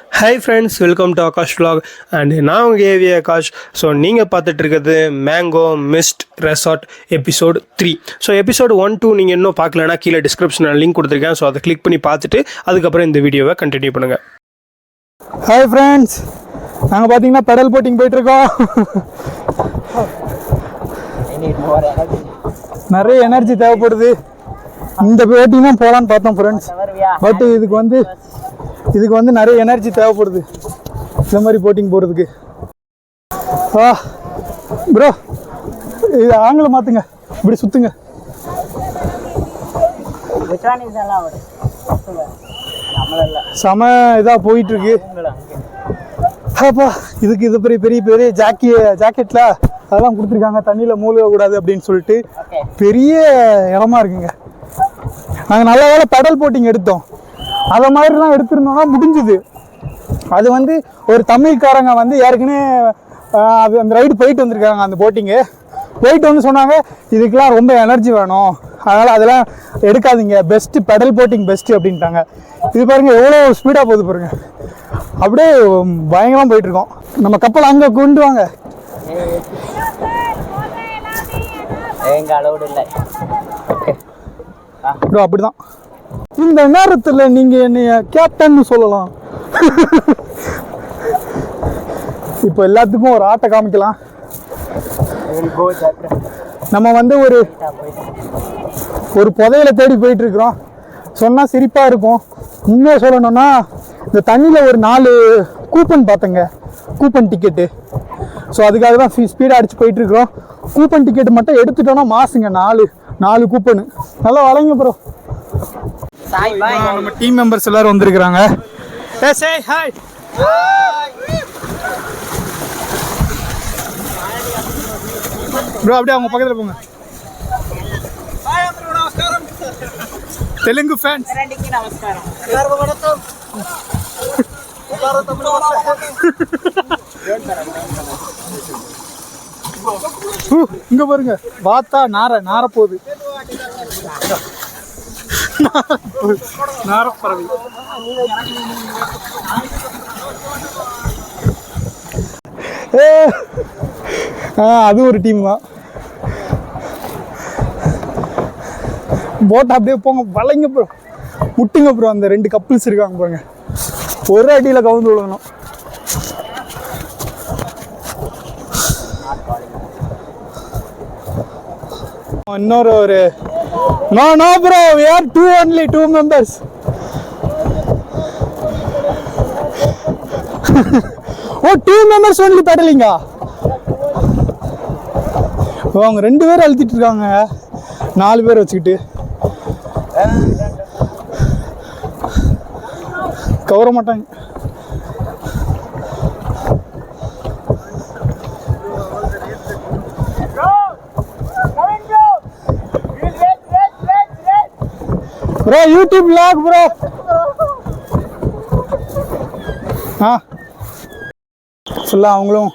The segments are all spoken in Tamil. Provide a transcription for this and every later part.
Hi friends, welcome to Akash vlog and நான் உங்கள் ஏவி ஆகாஷ். ஸோ நீங்கள் பார்த்துட்டு இருக்கிறது mango mist resort episode 3. So episode 1-2 நீங்கள் இன்னும் பார்க்கலன்னா கீழே டிஸ்கிரிப்ஷனில் லிங்க் கொடுத்துருக்கேன். ஸோ அதை கிளிக் பண்ணி பார்த்துட்டு அதுக்கப்புறம் இந்த வீடியோவை கண்டினியூ பண்ணுங்கள். ஹாய் ஃப்ரெண்ட்ஸ், நாங்கள் பார்த்தீங்கன்னா பெடல் போட்டிங் போயிட்டுருக்கோம். நிறைய எனர்ஜி தேவைப்படுது. இந்த போட்டிங் தான் போகலான்னு பார்த்தோம் ஃப்ரெண்ட்ஸ். பட் இதுக்கு வந்து நிறைய எனர்ஜி தேவைப்படுது இந்த மாதிரி போட்டிங் போகிறதுக்கு. ப்ரோ இது ஆங்கிலம் மாற்றுங்க, இப்படி சுற்றுங்க. செம இதாக போயிட்டுருக்கு. அப்பா இதுக்கு இது பெரிய பெரிய பெரிய ஜாக்கெட்டில் அதெல்லாம் கொடுத்துருக்காங்க, தண்ணியில் மூழ்கக்கூடாது அப்படின்னு சொல்லிட்டு. பெரிய இடமா இருக்குங்க. நாங்கள் நல்ல வேலை பெடல் போட்டிங் எடுத்தோம். அதை மாதிரிலாம் எடுத்துருந்தோம்னா முடிஞ்சுது. அது வந்து ஒரு தமிழ்காரங்க வந்து ஏற்கனவே அது அந்த ரைடு போயிட்டு வந்திருக்காங்க. அந்த போட்டிங்கு போயிட்டு வந்து சொன்னாங்க, இதுக்கெலாம் ரொம்ப எனர்ஜி வேணும், அதனால் அதெல்லாம் எடுக்காதீங்க, பெஸ்ட்டு பெடல் போட்டிங் பெஸ்ட்டு அப்படின்ட்டாங்க. இது பாருங்கள் எவ்வளோ ஸ்பீடாக போகுது பாருங்கள், அப்படியே பயங்கரமாக போயிட்டுருக்கோம். நம்ம கப்பல் அங்கே கொண்டு வாங்க. ப்ரோ அப்படிதான் இந்த நேரத்தில் நீங்கள் என்னைய கேப்டன்னு சொல்லலாம். இப்போ எல்லாத்துக்கும் ஒரு ஆட்டை காமிக்கலாம். நம்ம வந்து ஒரு புதையில தேடி போயிட்டு இருக்கிறோம். சொன்னால் சிரிப்பாக இருக்கும். உண்மையாக சொல்லணும்னா இந்த தண்ணியில் ஒரு 4 கூப்பன் பார்த்தேங்க, கூப்பன் டிக்கெட்டு. ஸோ அதுக்காக தான் ஸ்பீடாக அடித்து போயிட்டுருக்குறோம். கூப்பன் டிக்கெட்டு மட்டும் எடுத்துட்டோன்னா மாசுங்க, 4 கூப்பனு. நல்லா வளைங்க ப்ரோ. நம்ம டீம் மெம்பர்ஸ் எல்லாரும் வந்திருக்கிறாங்க. ப்ரோ அப்படியே அவங்க பக்கத்தில் போங்க. தெலுங்கு ஃபேன்ஸ் இங்க பாருங்க, பார்த்தா நார போகுது. நாரப்பறவை. அது ஒரு டீம் தான். போட்டை அப்படியே போங்க, வளைங்க ப்ரோ, முட்டுங்க ப்ரோ. அந்த 2 கப்பிள்ஸ் இருக்காங்க பாருங்க, ஒரு அடியில் கவுந்து விழுகணும். இன்னொரு No bro, we are only 2 members. Oh, 2 members only paddling. அவங்க 2 பேர் அழுத்திட்டு இருக்காங்க, 4 பேர் வச்சுக்கிட்டு. கவர மாட்டாங்க. Bro YouTube vlog bro. ஃபுல்லாக அவங்களும்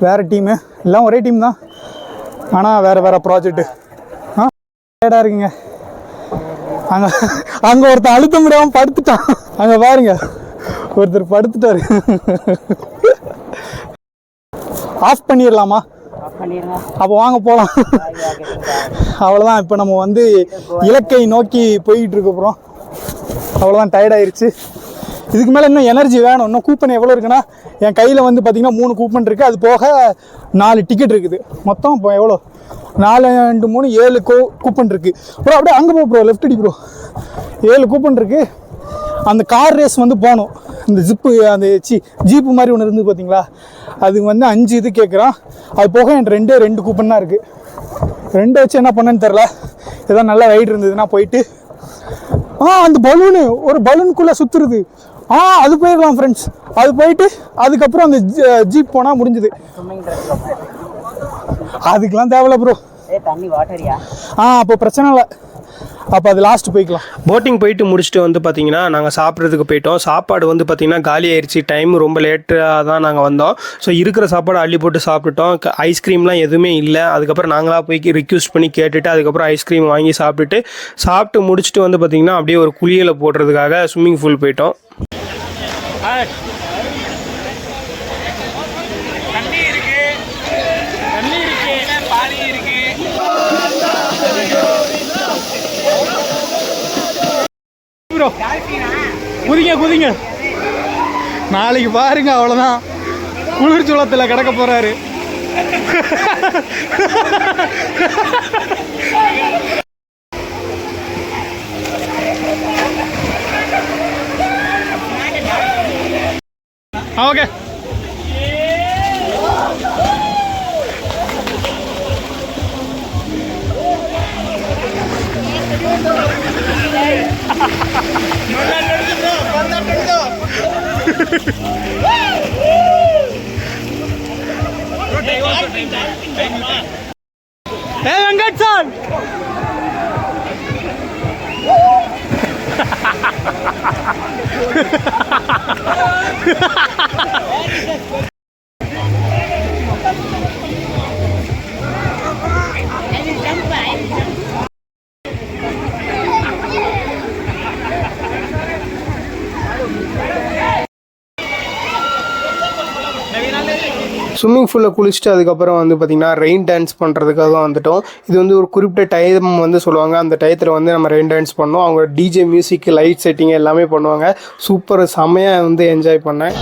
வேறு டீமு, எல்லாம் ஒரே டீம் தான், ஆனால் வேறு ப்ராஜெக்ட்டு. டயர்டாக இருக்குங்க. அங்கே ஒருத்தன் அழுத்த முடியாமல் படுத்துட்டான். அங்கே பாருங்க, ஒருத்தர் படுத்துட்டாரு. ஆஃப் பண்ணிடலாமா? அப்போ வாங்க போகலாம். அவ்வளோதான், இப்போ நம்ம வந்து இலக்கை நோக்கி போயிட்டு இருக்க போகிறோம். அவ்வளோதான், டயர்டாயிருச்சு. இதுக்கு மேலே இன்னும் எனர்ஜி வேணும். இன்னும் கூப்பன் எவ்வளோ இருக்குன்னா, என் கையில் வந்து பார்த்திங்கன்னா 3 கூப்பன் இருக்குது. அது போக 4 டிக்கெட் இருக்குது. மொத்தம் இப்போ எவ்வளோ, 4 × 3 7 கூப்பன் இருக்குது. ப்ரோ அப்படியே அங்கே ப்ரோ, லெஃப்ட் அடி ப்ரோ. 7 கூப்பன் இருக்குது. அந்த கார் ரேஸ் வந்து போகணும். இந்த ஜிப்பு, அந்த ஜீப்பு மாதிரி ஒன்று இருந்து பார்த்தீங்களா, அது வந்து 5 இது கேட்குறான். அது போக என் 2 கூப்பன் தான் இருக்குது. 2 வச்சு என்ன பண்ணேன்னு தெரில. ஏதோ நல்லா ரைடு இருந்ததுன்னா போயிட்டு அந்த பலூனு, ஒரு பலூனுக்குள்ளே சுற்றுறது, அது போயிடலாம் ஃப்ரெண்ட்ஸ். அது போயிட்டு அதுக்கப்புறம் அந்த ஜீப் போனால் முடிஞ்சுது. அதுக்கெலாம் தேவையில்ல ப்ரோ. அப்போ பிரச்சனை இல்லை. அப்போ அது லாஸ்ட்டு போய்க்கலாம். போட்டிங் போயிட்டு முடிச்சுட்டு வந்து பார்த்திங்கன்னா நாங்கள் சாப்பிட்றதுக்கு போயிட்டோம். சாப்பாடு வந்து பார்த்திங்கன்னா காலி ஆயிடுச்சு. டைம் ரொம்ப லேட்டாக தான் நாங்கள் வந்தோம். ஸோ இருக்கிற சாப்பாடு அள்ளி போட்டு சாப்பிட்டுட்டோம். ஐஸ்கிரீம்லாம் எதுவுமே இல்லை. அதுக்கப்புறம் நாங்களாக போய் ரிக்வெஸ்ட் பண்ணி கேட்டுட்டு அதுக்கப்புறம் ஐஸ்கிரீம் வாங்கி சாப்பிட்டு முடிச்சுட்டு வந்து பார்த்திங்கன்னா அப்படியே ஒரு குளியலை போடுறதுக்காக ஸ்விம்மிங் பூல் போயிட்டோம். தண்ணி இருக்கு, பானி இருக்கு. ப்ரோ குதிங்க நாளைக்கு பாருங்க, அவ்வளோதான். குளிர்ச்சுளத்தில் கிடக்க போறாரு. ஓகே வெங்கட் சார் ஸ்விம்மிங் பூலில் குளிச்சுட்டு அதுக்கப்புறம் வந்து பார்த்திங்கன்னா ரெயின் டான்ஸ் பண்ணுறதுக்காக வந்துட்டோம். இது வந்து ஒரு குறிப்பிட்ட டைம் வந்து சொல்லுவாங்க. அந்த டயத்தில் வந்து நம்ம ரெயின் டான்ஸ் பண்ணோம். அவங்க டிஜே மியூசிக், லைட் செட்டிங் எல்லாமே பண்ணுவாங்க. சூப்பர் செம்மையாக வந்து என்ஜாய் பண்ணேன்.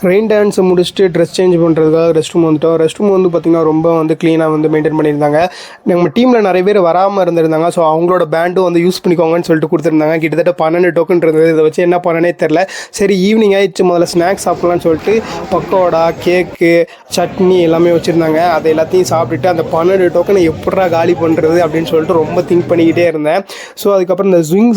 ரெயின் டான்ஸை முடிச்சுட்டு ட்ரெஸ் சேஞ்ச் பண்ணுறதுக்காக ரெஸ்ட் ரூம் வந்துட்டோம். ரெஸ்ட் ரூம் வந்து பார்த்திங்கன்னா ரொம்ப வந்து க்ளீனாக வந்து மெயின்டைன் பண்ணியிருந்தாங்க. நம்ம டீமில் நிறைய பேர் வராமல் இருந்திருந்தாங்க. ஸோ அவங்களோட பேண்டும் வந்து யூஸ் பண்ணிக்கோங்கன்னு சொல்லிட்டு கொடுத்துருந்தாங்க. கிட்டத்தட்ட 12 டோக்கன் இருந்தது. இதை வச்சு என்ன பண்ணனே தெரில. சரி ஈவினிங் ஆகிடுச்சு, முதல்ல ஸ்நாக்ஸ் சாப்பிட்லான்னு சொல்லிட்டு பக்கோடா, கேக்கு, சட்னி எல்லாமே வச்சுருந்தாங்க. அதை எல்லாத்தையும் சாப்பிட்டுட்டு அந்த 12 டோக்கனை எப்படா காலி பண்ணுறது அப்படின்னு சொல்லிட்டு ரொம்ப திங்க் பண்ணிக்கிட்டே இருந்தேன். ஸோ அதுக்கப்புறம் இந்த ஸ்விங்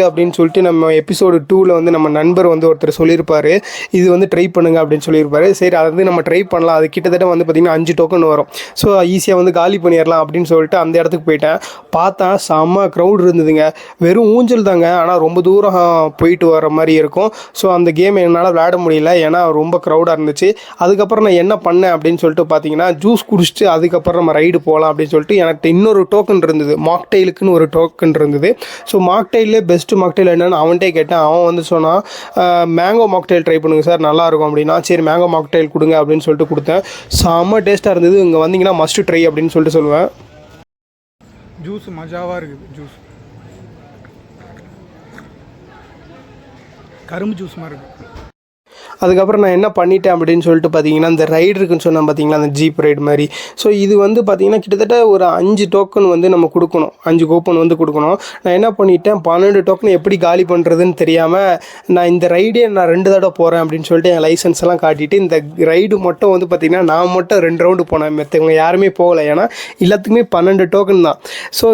அப்படின்னு சொல்லிட்டு நம்ம எபிசோடு 2ல் வந்து நம்ம நண்பர் வந்து ஒருத்தர் சொல்லியிருப்பார், இது வந்து ட்ரை பண்ணுங்க அப்படின்னு சொல்லியிருப்பாரு. சரி அதை வந்து நம்ம ட்ரை பண்ணலாம். அது கிட்டத்தட்ட வந்து பார்த்திங்கன்னா 5 டோக்கன் வரும். ஸோ ஈஸியாக வந்து காலி பண்ணிடலாம் அப்படின்னு சொல்லிட்டு அந்த இடத்துக்கு போயிட்டேன். பார்த்தா செம்ம க்ரௌட் இருந்ததுங்க. வெறும் ஊஞ்சல் தாங்க, ஆனால் ரொம்ப தூரம் போயிட்டு வர மாதிரி இருக்கும். ஸோ அந்த கேம் என்னால் விளையாட முடியல, ஏன்னா ரொம்ப க்ரௌடாக இருந்துச்சு. அதுக்கப்புறம் நான் என்ன பண்ணேன் அப்படின்னு சொல்லிட்டு பார்த்தீங்கன்னா, ஜூஸ் குடிச்சிட்டு அதுக்கப்புறம் நம்ம ரைடு போகலாம் அப்படின்னு சொல்லிட்டு எனக்கு இன்னொரு டோக்கன் இருந்தது. மாக்டெயிலுக்குன்னு ஒரு டோக்கன் இருந்தது. ஸோ மாக்டெயிலே பெஸ்ட்டு மாக்டெயில் என்னென்னு அவன்கிட்டே கேட்டேன். அவன் வந்து சொன்னான், மேங்கோ மாக்டெயில் ட்ரை பண்ணுங்க சார், நல்லாயிருக்கும் அப்படின்னா. சரி மேங்கோ மாக்டெயில் கொடுங்க அப்படின்னு சொல்லிட்டு கொடுத்தேன். செம்ம டேஸ்ட்டாக இருந்தது. இங்கே வந்தீங்கன்னா மஸ்ட் ட்ரை அப்படின்னு சொல்லிட்டு சொல்லுவேன். ஜூஸ் மஜாவாக இருக்குது. ஜூஸ் கரும்பு ஜூஸ் மாதிரி இருக்குது. அதுக்கப்புறம் நான் என்ன பண்ணிட்டேன் அப்படின்னு சொல்லிட்டு பார்த்தீங்கன்னா, இந்த ரைடு இருக்குன்னு சொன்னேன் பார்த்தீங்களா, அந்த ஜீப் ரைடு மாதிரி. ஸோ இது வந்து பார்த்தீங்கன்னா கிட்டத்தட்ட ஒரு 5 டோக்கன் வந்து நம்ம கொடுக்கணும், 5 கூப்பன் வந்து கொடுக்கணும். நான் என்ன பண்ணிட்டேன், 12 டோக்கன் எப்படி காலி பண்ணுறதுன்னு தெரியாமல் நான் இந்த ரைடே நான் 2 தடவை போகிறேன் அப்படின்னு சொல்லிட்டு என் லைசன்ஸ் எல்லாம் காட்டிட்டு இந்த ரைடு மட்டும் வந்து பார்த்திங்கன்னா நான் மட்டும் 2 ரவுண்டு போனேன். மற்றவங்க யாருமே போகலை, ஏன்னா எல்லாத்துக்குமே 12 டோக்கன் தான். ஸோ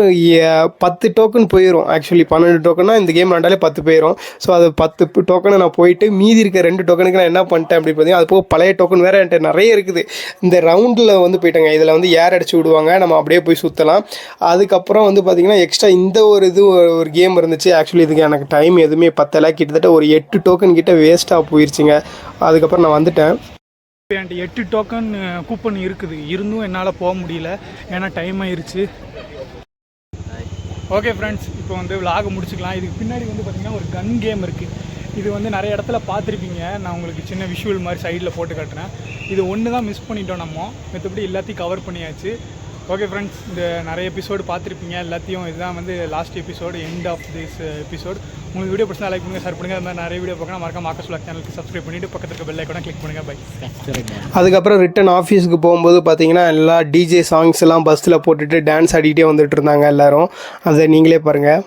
10 டோக்கன் போயிடும். ஆக்சுவலி 12 டோக்கன்னா இந்த கேம் விளாண்டாலே 10 போயிடும். ஸோ அது 10 டோக்கனை நான் போயிட்டு மீதி இருக்க 2 டோக்கனுக்கு நான் என்ன பண்ணிட்டேன் அப்படி பார்த்தீங்கன்னா, அது போக பழைய டோக்கன் வேறு என்கிட்ட நிறைய இருக்குது. இந்த ரவுண்டில் வந்து போயிட்டாங்க. இதில் வந்து ஏர் அடிச்சு விடுவாங்க, நம்ம அப்படியே போய் சுற்றலாம். அதுக்கப்புறம் வந்து பார்த்திங்கன்னா எக்ஸ்ட்ரா இந்த ஒரு கேம் இருந்துச்சு. ஆக்சுவலி இதுக்கு எனக்கு டைம் எதுவுமே பத்தலை. கிட்டத்தட்ட ஒரு 8 டோக்கன் கிட்ட வேஸ்ட்டாக போயிடுச்சுங்க. அதுக்கப்புறம் நான் வந்துட்டேன். என்கிட்ட 8 டோக்கன் கூப்பன் இருக்குது, இருந்தும் என்னால் போக முடியல, ஏன்னா டைம் ஆயிடுச்சு. ஓகே ஃப்ரெண்ட்ஸ், இப்போ வந்து விலாக முடிச்சுக்கலாம். இதுக்கு பின்னாடி வந்து பார்த்திங்கன்னா ஒரு கன் கேம் இருக்குது. இது வந்து நிறைய இடத்துல பார்த்துருப்பீங்க. நான் உங்களுக்கு சின்ன விஷுவல் மாதிரி சைடில் போட்டு காட்டுறேன். இது ஒன்று தான் மிஸ் பண்ணிட்டோம் நம்ம, மற்றபடி எல்லாத்தையும் கவர் பண்ணியாச்சு. ஓகே ஃப்ரெண்ட்ஸ், இந்த நிறைய எபிசோடு பார்த்துருப்பீங்க எல்லாத்தையும். இதுதான் வந்து last episode, end of this episode. உங்களுக்கு வீடியோ பிடிச்சா லைக் பண்ணுங்கள், ஷேர் பண்ணுங்கள். அது மாதிரி நிறைய வீடியோ பார்க்கணும். மறக்காம ஆகாஷ் விலாக் சேனலுக்கு சப்ஸ்கிரைப் பண்ணிவிட்டு பக்கத்துக்கு இருக்க பெல் ஐக்கானை கிளிக் பண்ணுங்கள். பை. அதுக்கப்புறம் ரிட்டன் ஆஃபீஸுக்கு போகும்போது பார்த்தீங்கன்னா எல்லா டிஜே சாங்ஸ் எல்லாம் பஸ்ஸில் போட்டுட்டு டான்ஸ் ஆடிக்கிட்டே வந்துட்டு இருந்தாங்க எல்லோரும். அதை நீங்களே பாருங்கள்.